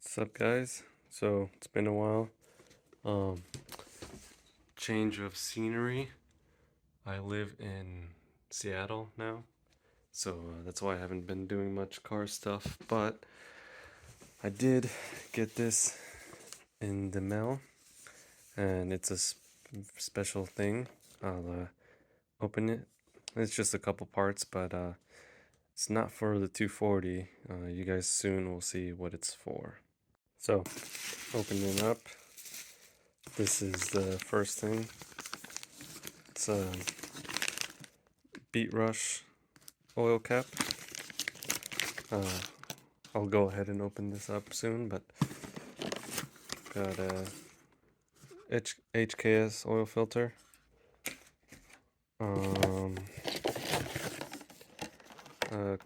What's up, guys? So it's been a while. Um, Change of scenery. I live in Seattle now, so that's why I haven't been doing much car stuff. But I did get this in the mail, and it's a special thing. I'll open it. It's just a couple parts, but it's not for the 240. You guys soon will see what it's for. So, opening up. This is the first thing. It's a Beat Rush oil cap. I'll go ahead and open this up soon, but got a HKS oil filter. A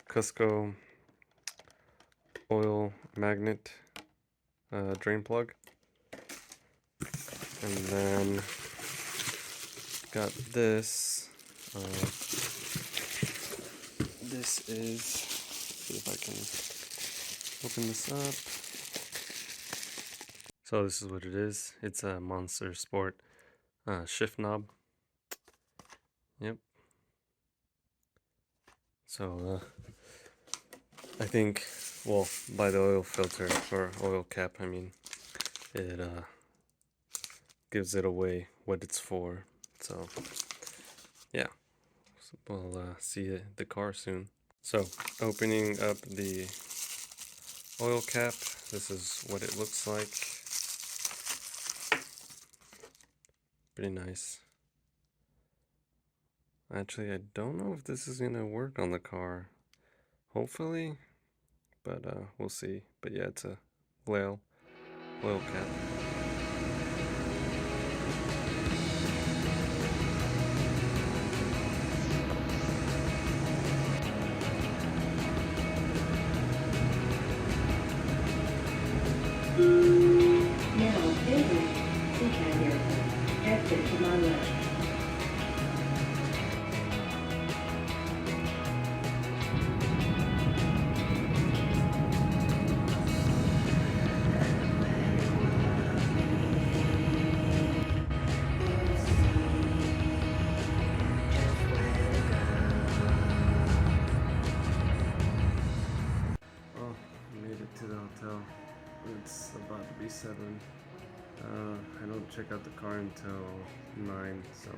Cusco oil magnet drain plug, and then got this. This is, see if I can open this up. So this is what it is. It's a Monster Sport shift knob. Yep. So I think, well, by the oil filter or oil cap, I mean, it gives it away what it's for. So yeah, we'll see the car soon. So opening up the oil cap, this is what it looks like. Pretty nice. Actually, I don't know if this is gonna work on the car. Hopefully, but we'll see. But yeah, it's a oil cap. Now, David, Seacan Airport. Exit to my left. Oh, made it to the hotel. It's about to be 7. I don't check out the car until 9, so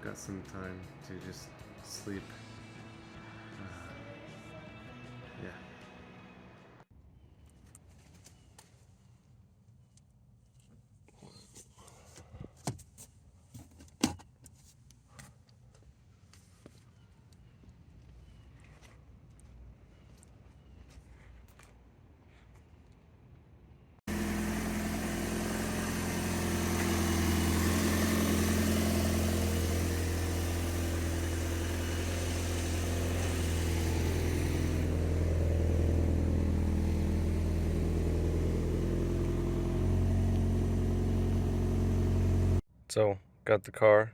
got some time to just sleep. Yeah. So, got the car.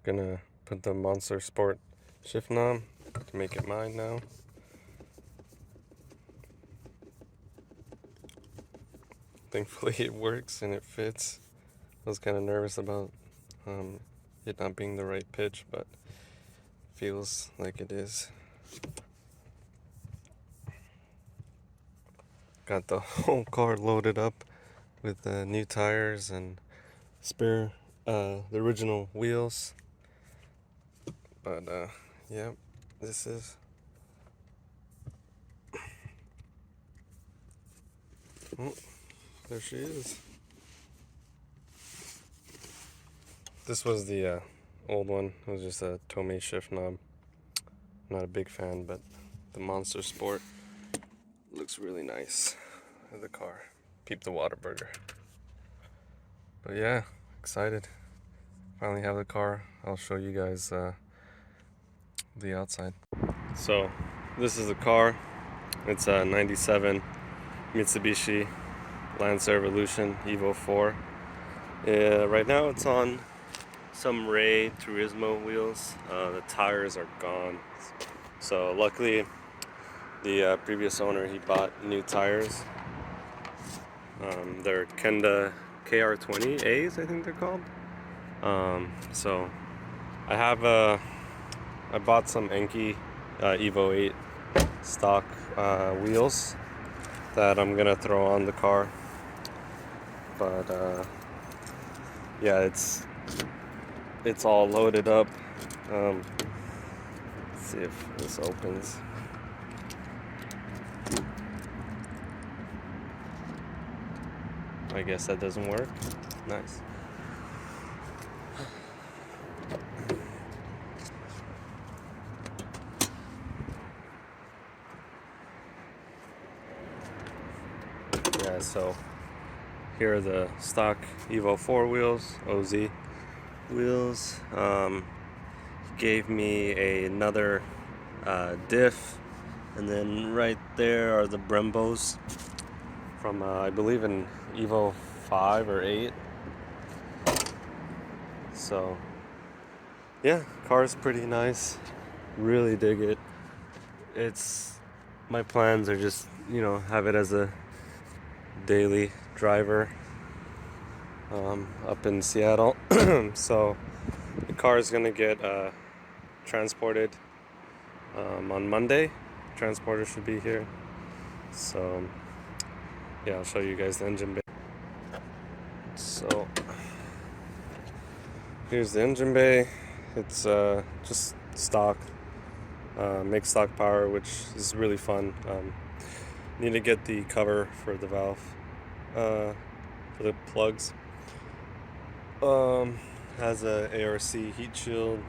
Gonna put the Monster Sport shift knob to make it mine now. Thankfully it works and it fits. I was kind of nervous about it not being the right pitch, but feels like it is. Got the whole car loaded up with new tires and spare the original wheels. But yeah, this is oh, there she is. This was the old one. It was just a Tomei shift knob. Not a big fan, but the Monster Sport looks really nice in the car. Peep the Whataburger. But yeah, excited. Finally have the car. I'll show you guys the outside. So this is the car. It's a 97 Mitsubishi Lancer Evolution Evo 4. Right now it's on some Ray Turismo wheels. The tires are gone. So luckily the previous owner, he bought new tires. They're Kenda KR20As, I think they're called. So I bought some Enki Evo 8 stock wheels that I'm gonna throw on the car. But yeah, it's all loaded up. Let's see if this opens. I guess that doesn't work. Nice. Yeah, so here are the stock Evo 4 wheels, OZ wheels. Gave me another diff, and then right there are the Brembos from I believe in Evo 5 or 8. So yeah, car's pretty nice. Really dig it. My plans are just, have it as a daily driver up in Seattle. So the car is gonna get transported on Monday. Transporter should be here. So yeah, I'll show you guys the engine bay. So here's the engine bay. It's just stock, make stock power, which is really fun. Need to get the cover for the valve, for the plugs. Has a ARC heat shield,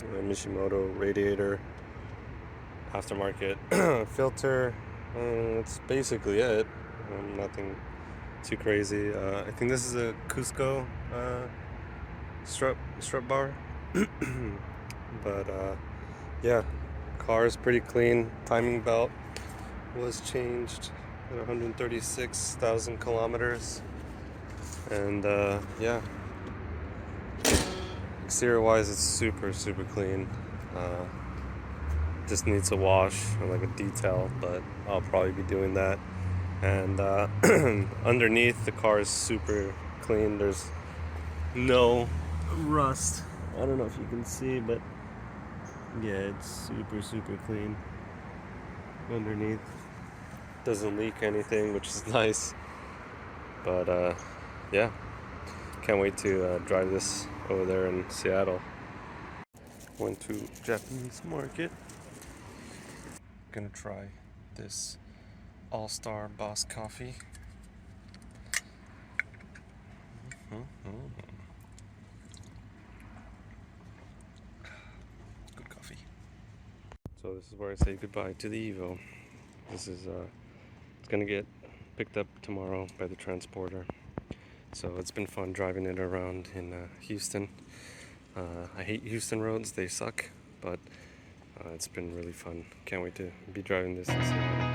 a Mishimoto radiator, aftermarket filter. That's basically it. Nothing too crazy. I think this is a Cusco strut bar. But yeah, car is pretty clean. Timing belt was changed at 136,000 kilometers. And yeah, exterior wise it's super clean. Just needs a wash or like a detail, but I'll probably be doing that. And underneath, the car is super clean. There's no rust. I don't know if you can see, but yeah, it's super clean underneath. Doesn't leak anything, which is nice. But yeah, can't wait to drive this over there in Seattle. Went to Japanese market. Gonna try this All-Star Boss coffee. Good coffee. So this is where I say goodbye to the Evo. This is it's gonna get picked up tomorrow by the transporter. So it's been fun driving it around in Houston. I hate Houston roads, they suck, but it's been really fun. Can't wait to be driving this in Seattle.